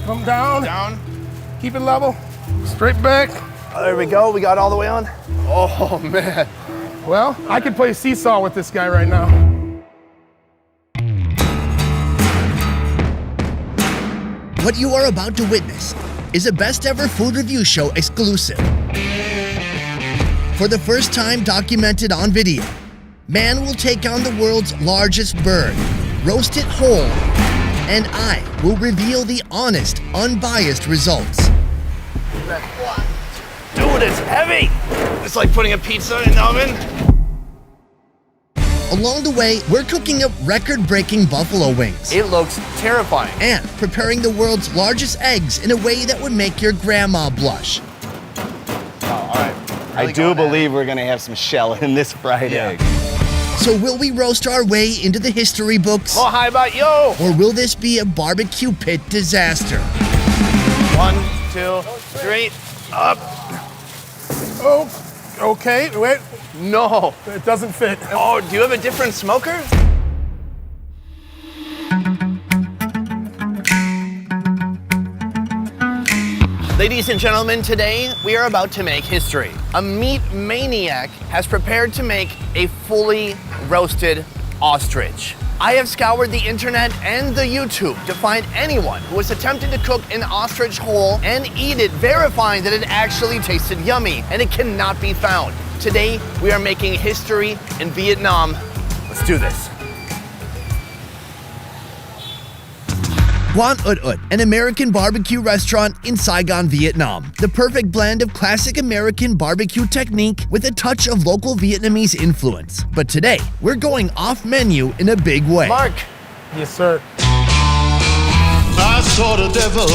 Come down. Down. Keep it level. Straight back. There we go. We got all the way on. Oh, man. Well, I could play seesaw with this guy right now. What you are about to witness is a best ever food review show exclusive. For the first time documented on video, man will take on the world's largest bird, roast it whole, and I will reveal the honest, unbiased results. Dude, it's heavy. It's like putting a pizza in the oven. Along the way, we're cooking up record-breaking buffalo wings It looks terrifying. and preparing the world's largest eggs in a way that would make your grandma blush. Oh, all right. I do believe we're gonna have some shell in this fried egg. So will we roast our way into the history books? Oh, how about you? Or will this be a barbecue pit disaster? 1, 2, 3, up. Oh, okay, wait. No. It doesn't fit. Oh, do you have a different smoker? Ladies and gentlemen, today we are about to make history. A meat maniac has prepared to make a fully roasted ostrich. I have scoured the internet and the YouTube to find anyone who has attempted to cook an ostrich whole and eat it, verifying that it actually tasted yummy, and it cannot be found. Today, we are making history in Vietnam. Let's do this. Quán Ut Ut, an American barbecue restaurant in Saigon, Vietnam. The perfect blend of classic American barbecue technique with a touch of local Vietnamese influence. But today, we're going off menu in a big way. Mark, Yes, sir. I saw the devil.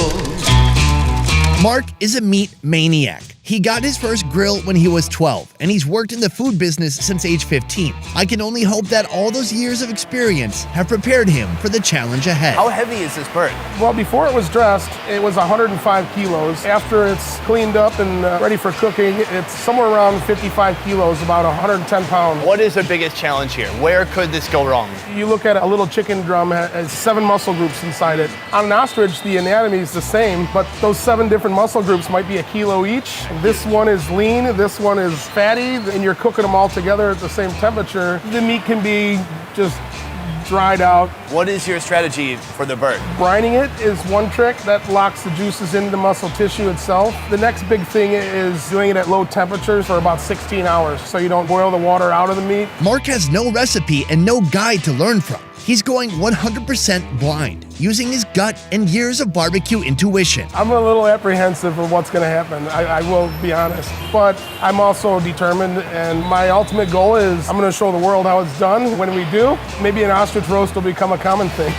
Mark is a meat maniac. He got his first grill when he was 12, and he's worked in the food business since age 15. I can only hope that all those years of experience have prepared him for the challenge ahead. how heavy is this bird? Well, before it was dressed, it was 105 kilos. After it's cleaned up and ready for cooking, it's somewhere around 55 kilos, about 110 pounds. What is the biggest challenge here? Where could this go wrong? You look at a little chicken drum, has 7 muscle groups inside it. On an ostrich, the anatomy is the same, but those 7 different muscle groups might be a kilo each. This one is lean, this one is fatty, and you're cooking them all together at the same temperature. The meat can be just dried out. What is your strategy for the bird? Brining it is one trick that locks the juices into the muscle tissue itself. The next big thing is doing it at low temperatures for about 16 hours so you don't boil the water out of the meat. Mark has no recipe and no guide to learn from. He's going 100% blind, using his gut and years of barbecue intuition. I'm a little apprehensive of what's gonna happen, I will be honest. But I'm also determined, and my ultimate goal is I'm gonna show the world how it's done. When we do, maybe an ostrich roast will become a common thing.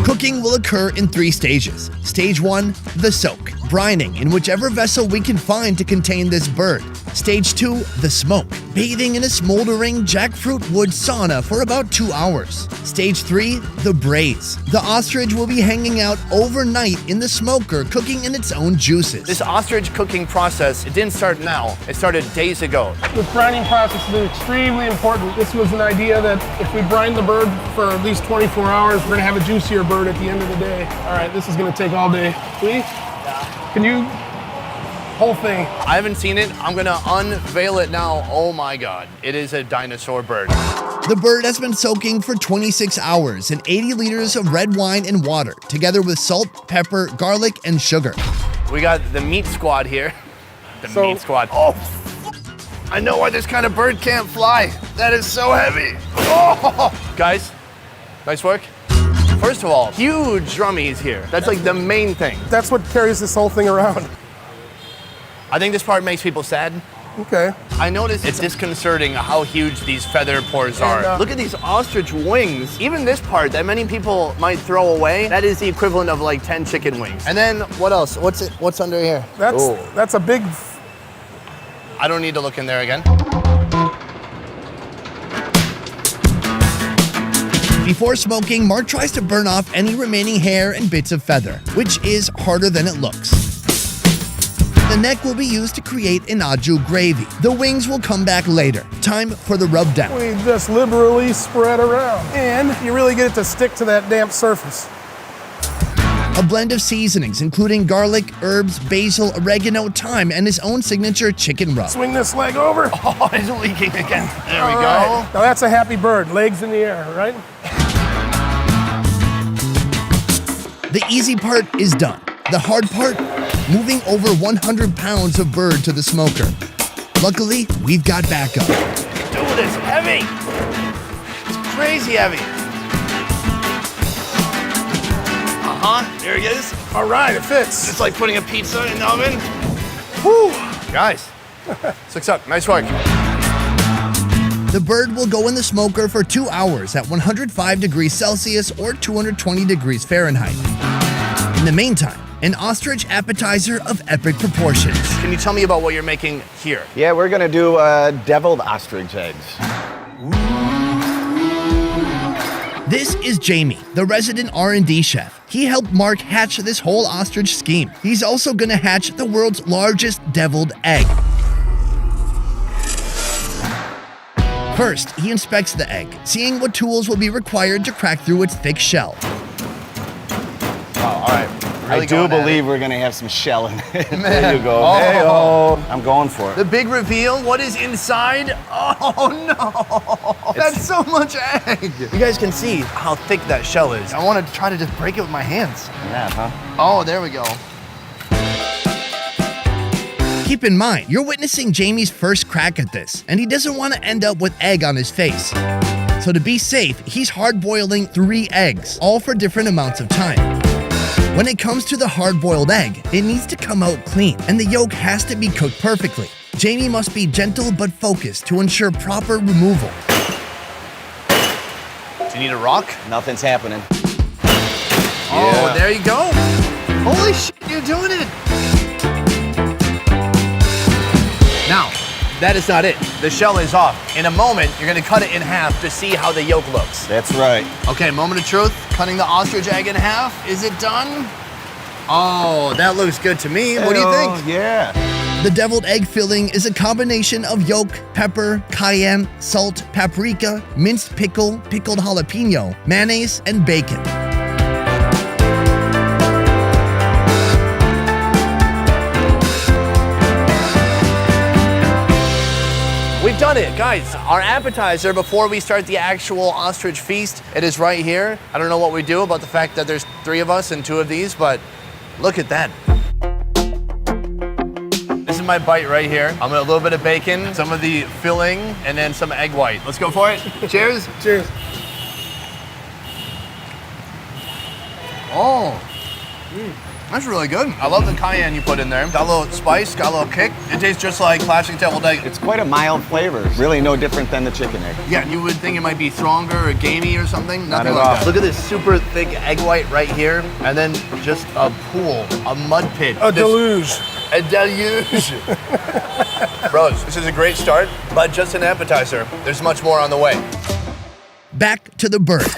Cooking will occur in 3 stages. Stage 1, the soak, brining in whichever vessel we can find to contain this bird. Stage 2, the smoke, bathing in a smoldering jackfruit wood sauna for about 2 hours. Stage 3, the braise. The ostrich will be hanging out overnight in the smoker, cooking in its own juices. This ostrich cooking process, it didn't start now. It started days ago. The brining process is extremely important. This was an idea that if we brine the bird for at least 24 hours, we're gonna have a juicier bird at the end of the day. All right, this is gonna take all day. Please? Yeah. Can you? Whole thing. I haven't seen it. I'm gonna unveil it now. Oh my God, it is a dinosaur bird. The bird has been soaking for 26 hours in 80 liters of red wine and water, together with salt, pepper, garlic, and sugar. We got the meat squad here. The meat squad. Oh, I know why this kind of bird can't fly. That is so heavy. Oh, guys, nice work. First of all, huge drummies here. That's like the main thing. That's what carries this whole thing around. I think this part makes people sad. Okay. I noticed it's disconcerting how huge these feather pores are. And, Look at these ostrich wings. Even this part that many people might throw away, that is the equivalent of like 10 chicken wings. And then what else? What's under here? That's a big. I don't need to look in there again. Before smoking, Mark tries to burn off any remaining hair and bits of feather, which is harder than it looks. The neck will be used to create an au jus gravy. The wings will come back later. Time for the rub down. We just liberally spread around. And you really get it to stick to that damp surface. A blend of seasonings, including garlic, herbs, basil, oregano, thyme, and his own signature chicken rub. Swing this leg over. Oh, it's leaking again. There we All go. right. Now that's a happy bird, legs in the air, right? The easy part is done. The hard part, moving over 100 pounds of bird to the smoker. Luckily, we've got backup. Dude, it's heavy. It's crazy heavy. There he is. All right, it fits. It's like putting a pizza in the oven. Whew. Guys, 6 up. Nice work. The bird will go in the smoker for 2 hours at 105 degrees Celsius or 220 degrees Fahrenheit. In the meantime, an ostrich appetizer of epic proportions. Can you tell me about what you're making here? Yeah, we're gonna do deviled ostrich eggs. This is Jamie, the resident R&D chef. He helped Mark hatch this whole ostrich scheme. He's also gonna hatch the world's largest deviled egg. First, he inspects the egg, seeing what tools will be required to crack through its thick shell. Oh, all right. I do believe we're gonna have some shell in it. There you go. Oh. Hey-oh. I'm going for it. The big reveal, what is inside? Oh no, that's so much egg. You guys can see how thick that shell is. I want to try to just break it with my hands. Yeah, huh? Oh, there we go. Keep in mind, you're witnessing Jamie's first crack at this, and he doesn't want to end up with egg on his face. So to be safe, he's hard-boiling 3 eggs, all for different amounts of time. When it comes to the hard-boiled egg, it needs to come out clean, and the yolk has to be cooked perfectly. Jamie must be gentle but focused to ensure proper removal. Do you need a rock? Nothing's happening. Oh, Yeah. there you go. Holy shit, you're doing it. Now, that is not it. The shell is off. In a moment, you're gonna cut it in half to see how the yolk looks. That's right. Okay, moment of truth. Cutting the ostrich egg in half. Is it done? Oh, that looks good to me. What do you Hey-oh, think? Yeah. The deviled egg filling is a combination of yolk, pepper, cayenne, salt, paprika, minced pickle, pickled jalapeno, mayonnaise, and bacon. We've done it, guys. Our appetizer before we start the actual ostrich feast, it is right here. I don't know what we do about the fact that there's 3 of us and 2 of these, but look at that. This is my bite right here. I'm gonna a little bit of bacon, some of the filling, and then some egg white. Let's go for it. Cheers. Cheers. Oh, that's really good. I love the cayenne you put in there. Got a little spice, got a little kick. It tastes just like classic deviled egg. It's quite a mild flavor. Really no different than the chicken egg. Yeah, you would think it might be stronger or gamey or something. Not Nothing at like all. that. Look at this super thick egg white right here, and then just a pool, a mud pit. A deluge. A deluge. Bros, this is a great start, but just an appetizer. There's much more on the way. Back to the bird.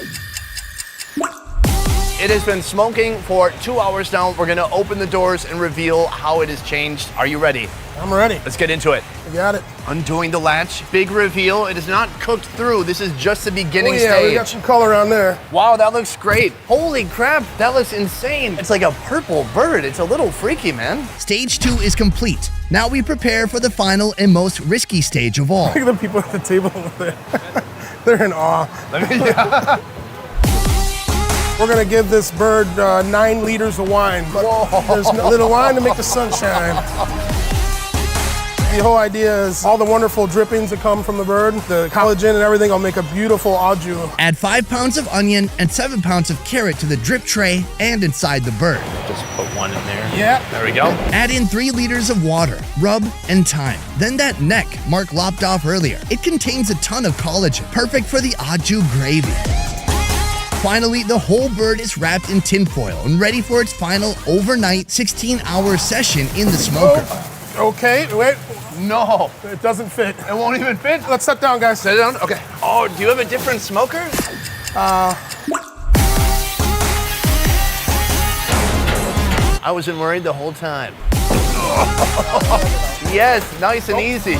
It has been smoking for 2 hours now. We're gonna open the doors and reveal how it has changed. Are you ready? I'm ready. Let's get into it. You got it. Undoing the latch, big reveal. It is not cooked through. This is just the beginning Oh, yeah, stage. we got some color on there. Wow, that looks great. Holy crap, that looks insane. It's like a purple bird. It's a little freaky, man. Stage 2 is complete. Now we prepare for the final and most risky stage of all. Look at the people at the table over there. They're in awe. We're gonna give this bird 9 liters of wine, but there's a little wine to make the sun shine. The whole idea is all the wonderful drippings that come from the bird, the collagen and everything will make a beautiful au jus. Add 5 pounds of onion and 7 pounds of carrot to the drip tray and inside the bird. Just put one in there. Yeah. There we go. Add in 3 liters of water, rub, and thyme. Then that neck Mark lopped off earlier. It contains a ton of collagen, perfect for the au jus gravy. Finally, the whole bird is wrapped in tinfoil and ready for its final overnight 16-hour session in the smoker. Oh, okay, wait, No, it doesn't fit. it won't even fit. Let's sit down, guys. Sit down. Okay. Oh, do you have a different smoker? I wasn't worried the whole time. Yes, nice and easy.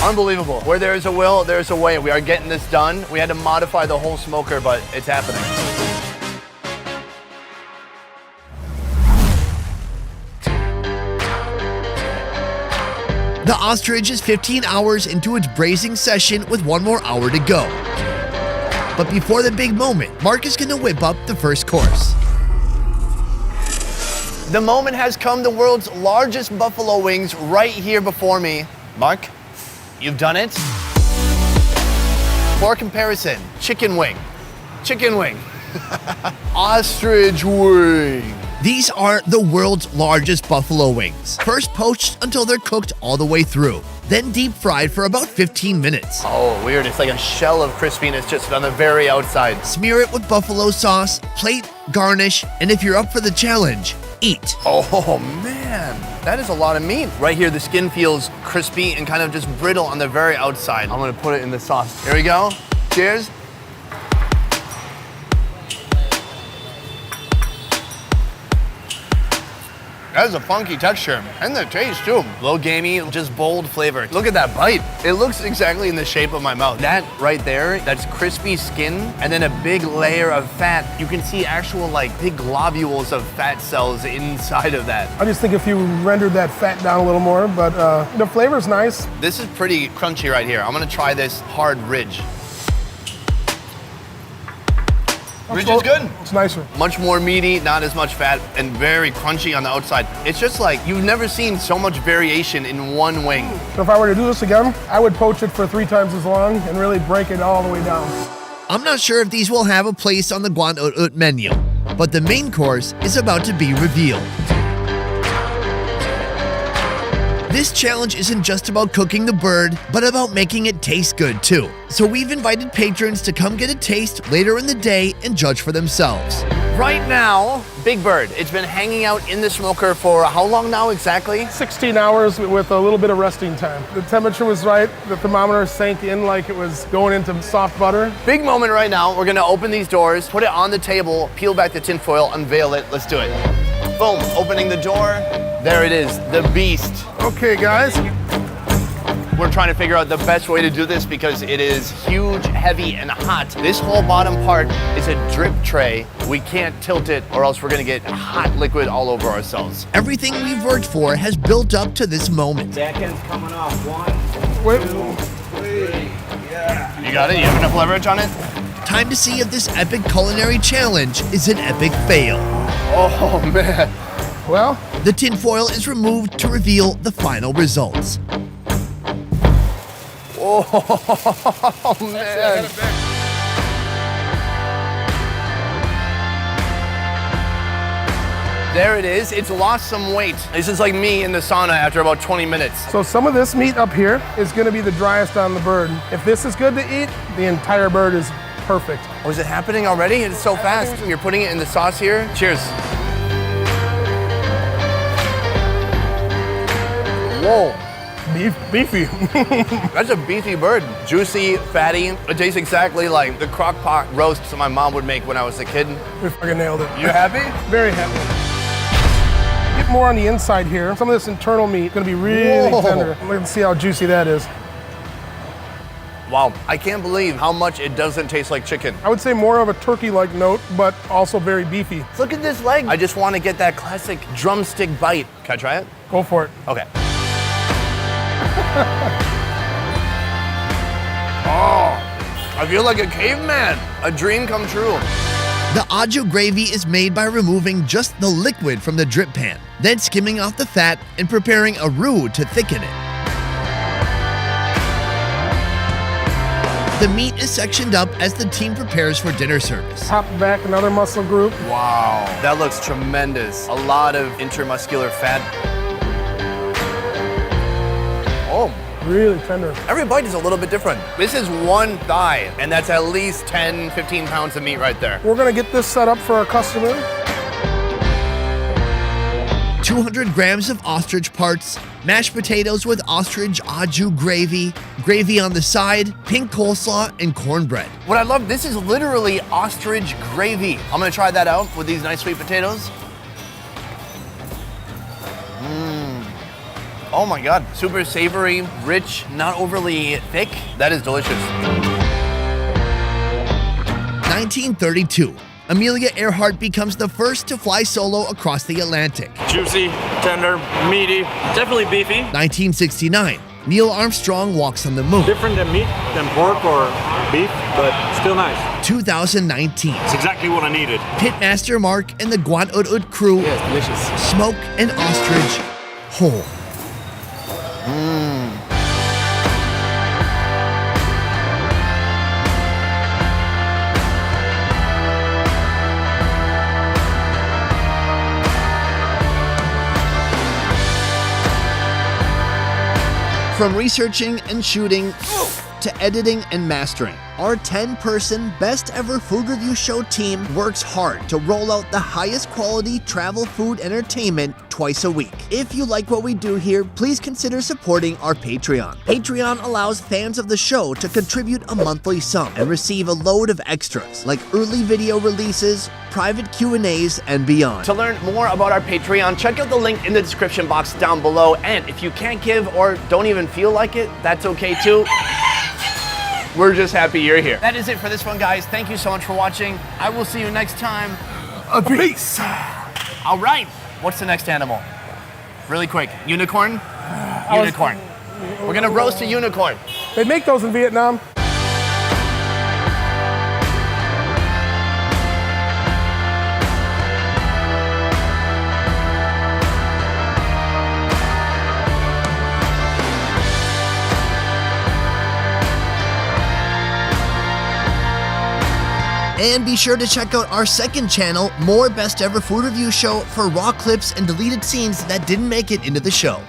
Unbelievable. Where there's a will, there's a way. We are getting this done. We had to modify the whole smoker, but it's happening. The Ostrich is 15 hours into its braising session with 1 more hour to go. But before the big moment, Mark is gonna whip up the first course. The moment has come. The world's largest buffalo wings right here before me. Mark, you've done it. For comparison, chicken wing, ostrich wing. These are the world's largest buffalo wings. First poached until they're cooked all the way through, then deep fried for about 15 minutes. Oh, weird. It's like a shell of crispiness just on the very outside. Smear it with buffalo sauce, plate, garnish, and if you're up for the challenge, eat. Oh man, that is a lot of meat. Right here, the skin feels crispy and kind of just brittle on the very outside. I'm gonna put it in the sauce. Here we go. Cheers. That is a funky texture, and the taste too. Low gamey, just bold flavor. Look at that bite. It looks exactly in the shape of my mouth. That right there, that's crispy skin, and then a big layer of fat. You can see actual like big globules of fat cells inside of that. I just think if you rendered that fat down a little more, but the flavor's nice. This is pretty crunchy right here. I'm gonna try this hard ridge. Ridge is good. It's nicer. Much more meaty, not as much fat, and very crunchy on the outside. It's just like, you've never seen so much variation in one wing. So if I were to do this again, I would poach it for 3 times as long and really break it all the way down. I'm not sure if these will have a place on the Guan Ut Ut menu, but the main course is about to be revealed. This challenge isn't just about cooking the bird, but about making it taste good too. So we've invited patrons to come get a taste later in the day and judge for themselves. Right now, Big Bird, it's been hanging out in the smoker for how long now exactly? 16 hours with a little bit of resting time. The temperature was right. The thermometer sank in like it was going into soft butter. Big moment right now. We're gonna open these doors, put it on the table, peel back the tinfoil, unveil it. Let's do it. Boom, opening the door. There it is, the beast. Okay, guys. We're trying to figure out the best way to do this because it is huge, heavy, and hot. This whole bottom part is a drip tray. We can't tilt it or else we're gonna get hot liquid all over ourselves. Everything we've worked for has built up to this moment. Back end's coming off. 1, Wait. 2, 3. Yeah. You got it? You have enough leverage on it? Time to see if this epic culinary challenge is an epic fail. Oh man. Well, The tinfoil is removed to reveal the final results. Oh man. There it is. It's lost some weight. This is like me in the sauna after about 20 minutes. so some of this meat up here is gonna be the driest on the bird. If this is good to eat, the entire bird is perfect. Oh, is it happening already? It's so fast. You're putting it in the sauce here. Cheers. Whoa. Beefy. That's a beefy bird. Juicy, fatty. It tastes exactly like the crock pot roasts my mom would make when I was a kid. We fucking nailed it. You happy? Very happy. Get more on the inside here. Some of this internal meat is gonna be really Whoa. tender. Let's see how juicy that is. Wow, I can't believe how much it doesn't taste like chicken. I would say more of a turkey-like note, but also very beefy. Look at this leg. I just want to get that classic drumstick bite. Can I try it? Go for it. Okay. Oh, I feel like a caveman. A dream come true. The au jus gravy is made by removing just the liquid from the drip pan, then skimming off the fat and preparing a roux to thicken it. The meat is sectioned up as the team prepares for dinner service. Pop back another muscle group. Wow, that looks tremendous. A lot of intermuscular fat. Oh, Really tender. every bite is a little bit different. This is one thigh, and that's at least 10, 15 pounds of meat right there. We're gonna get this set up for our customer. 200 grams of ostrich parts, mashed potatoes with ostrich au jus gravy, gravy on the side, pink coleslaw, and cornbread. What I love, this is literally ostrich gravy. I'm gonna try that out with these nice sweet potatoes. Oh my God, super savory, rich, not overly thick. That is delicious. 1932. Amelia Earhart becomes the first to fly solo across the Atlantic. Juicy, tender, meaty, definitely beefy. 1969. Neil Armstrong walks on the moon. Different than meat, than pork or beef, but still nice. 2019. It's exactly what I needed. Pitmaster Mark and the Guan Ut Ut crew Delicious. smoke an ostrich whole. From researching and shooting to editing and mastering, our 10-person best ever food review show team works hard to roll out the highest quality travel food entertainment twice a week. If you like what we do here, please consider supporting our Patreon. Patreon allows fans of the show to contribute a monthly sum and receive a load of extras like early video releases, private Q&As, and beyond. To learn more about our Patreon, check out the link in the description box down below. And if you can't give or don't even feel like it, that's okay too. We're just happy you're here. That is it for this one, guys. Thank you so much for watching. I will see you next time. Peace. All right, what's the next animal? Really quick, unicorn? Unicorn. We're gonna roast a unicorn. They make those in Vietnam. And be sure to check out our second channel, More Best Ever Food Review Show, for raw clips and deleted scenes that didn't make it into the show.